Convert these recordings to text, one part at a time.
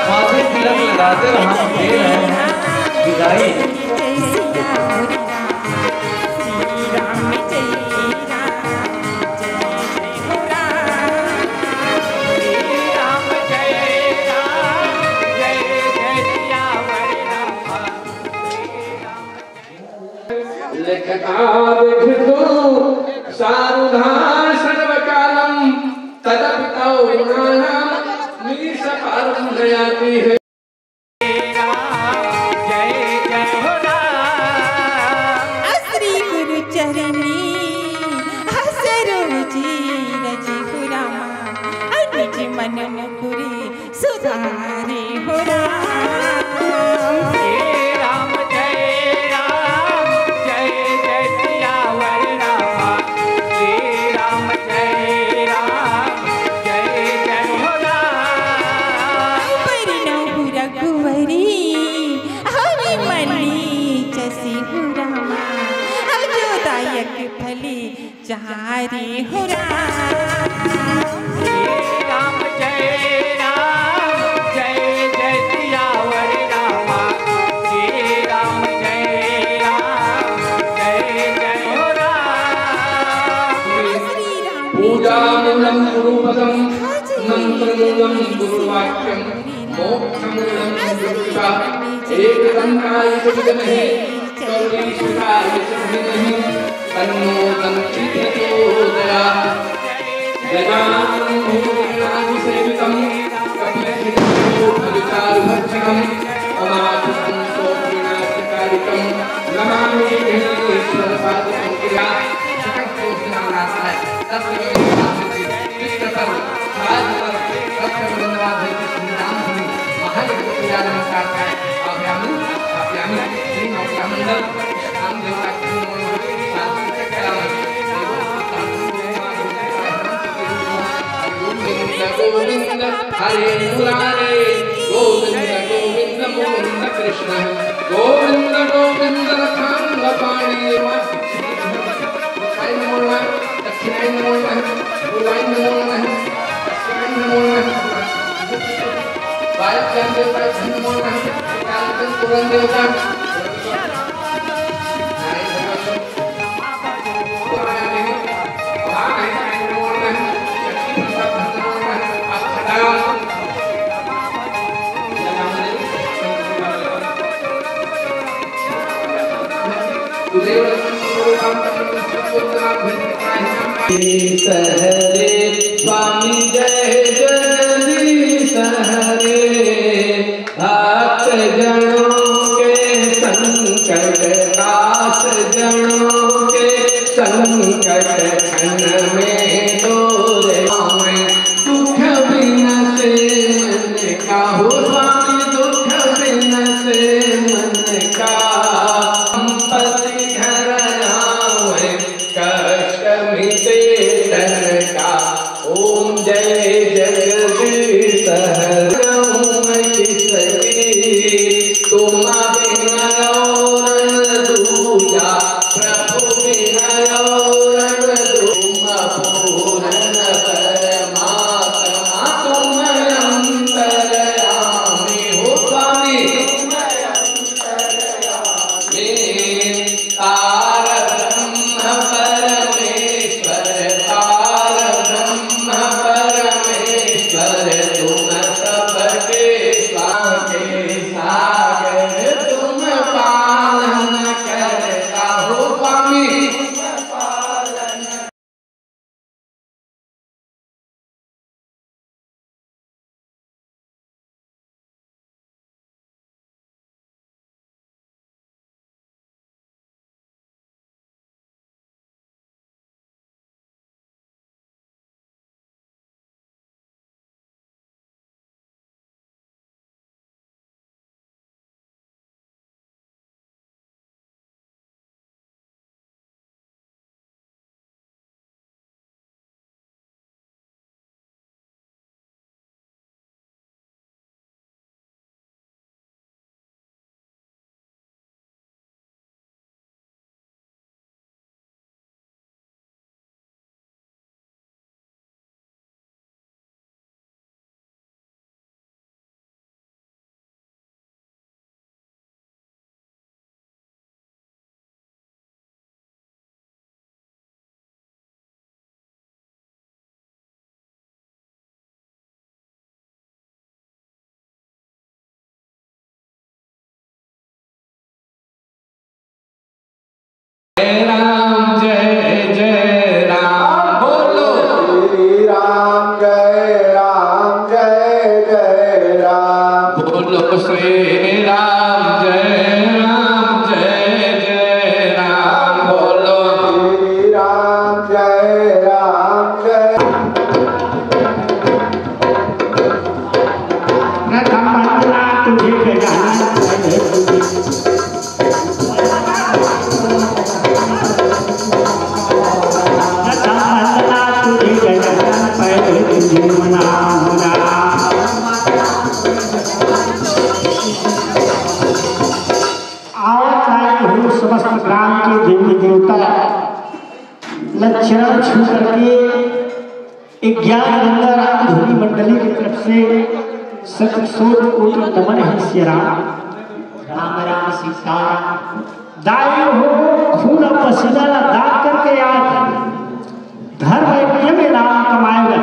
माथे तिलक लगाते हम दे रहे हैं विदाई। सारुधार सर्वकालम तदपितौ गुणानां मीशकारं दयाति है। जय जय हो राम। श्री गुरु चरणी हसरोजी रजी हो रामा निज मन मुकुरे सुधारे हो राम। जहारे हो राम जय जय सियावर रामा। श्री राम जय जय हो राम। पूजामूलं गुरुपदं मंत्रमूलं गुरुवाक्यं मोक्षमूलं गुरुकृपा एकदन्ताय च विद्महे गौरीसुताय च धीमहि तन्नो दन्ति प्रचोदयात्। गजाननं भूतगणाधिसेवितं कपिलतिलकं अमाकुतं सोऽविनाशकारिकं नमामि गणेश्वरपादं क्रिया। गोविंद हरे मुरारे गोविंद गोविंद मुकुंद कृष्ण गोविंद गोविंद रखांग पाणी दक्षिणाय नमो नमः पूर्वाय नमो नमः पश्चिमाय नमो नमः वायव्यां देवताय नमो नमः कालकं पुरं देवता हरे स्वामी जय जगदीश हरे भक्त जनों के संकट दास जनों के संकट क्षण में तोरे दुख बिन से मन का हो स्वामी दुख बिन से मन का संपत्ति घर आवे कष्ट मिटे तन का। ओम जय जगदीश हरे किसकी तुम समस्त ग्राम के देवी देवता लक्षण छू करके 11 गंगा राम धोनी मंडली की तरफ से सतसोत कोटि नमन है श्री राम। राम राम सीता दाई हो खून पसीना दाग करके याद धर्म यज्ञ में नाम कमाएगा।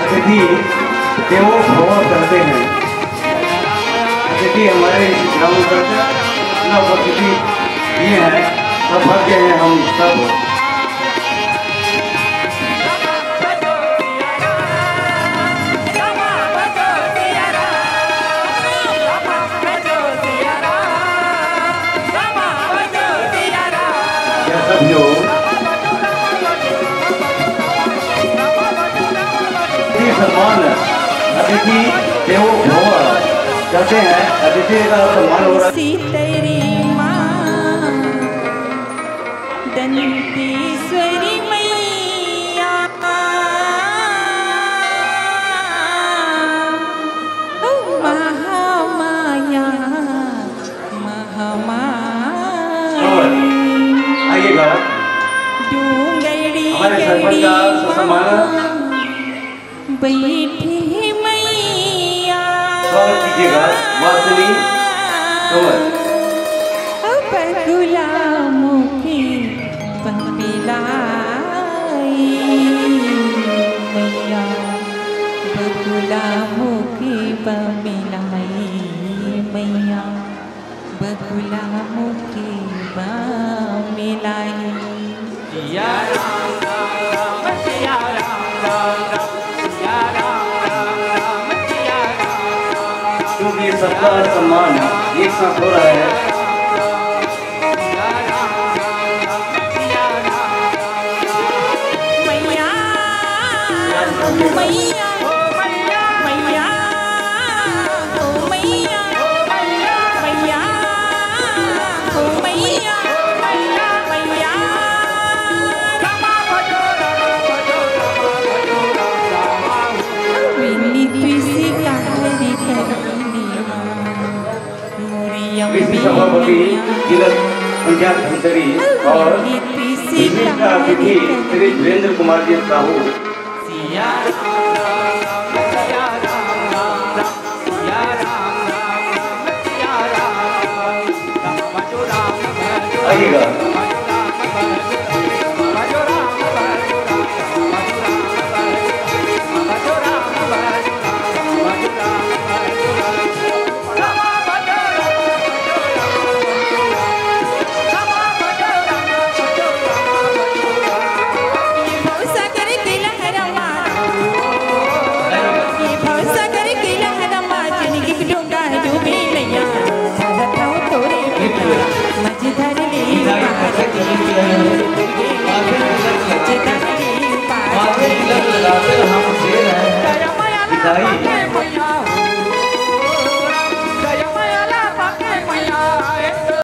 अतिथि देवो भव करते हैं। अतिथि हमारे ग्राम पर अतिथि ये है सौभाग्य हैं हम सब। जैसा भी हो, सम्मान अतिथि देवो भव कहते हैं। अतिथि का सम्मान हो रहा है। तेरी माँ दंतेश्वरी मैया महामाया महामाया आइएगा डूंगरी हमारे सरपंच का सम्मान बैठी मैया स्वागत कीजिएगा। वासनी कंवर बगुला मुखी पमिलाई मैया बगुला मुखी पमिलाई मैया बगुला मुखी पमिलाई सिया राम राम सिया राम राम सिया राम राम सिया राम। क्योंकि सबका सम्मान एक साथ हो रहा है। मैया मैया मैया मैया मैया मैया मैया विनी तुसी काहरी करनी कृषि सभापति जिला पंचायत धनसरी और विशिष्ट अतिथि श्री वीरेंद्र कुमार जी साहू। सिया राम राम सिया राम राम सिया राम राम सिया राम राम आइएगा। माथे तिलक लगाकर हम दे रहे हैं।